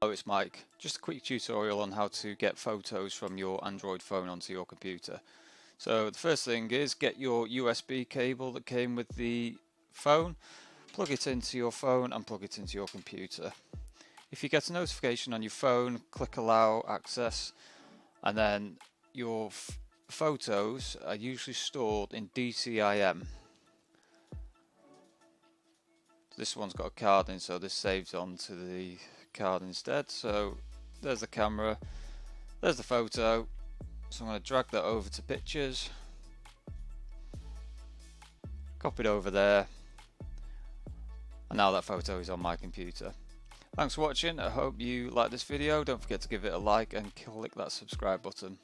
Hello, it's Mike. Just a quick tutorial on how to get photos from your Android phone onto your computer. So the first thing is get your USB cable that came with the phone, plug it into your phone and plug it into your computer. If you get a notification on your phone, click allow access, and then your photos are usually stored in DCIM. This one's got a card in, so this saves onto the card instead. So there's the camera, there's the photo, so I'm going to drag that over to pictures, copy it over there, and now that photo is on my computer. Thanks for watching. I hope you like this video. Don't forget to give it a like and click that subscribe button.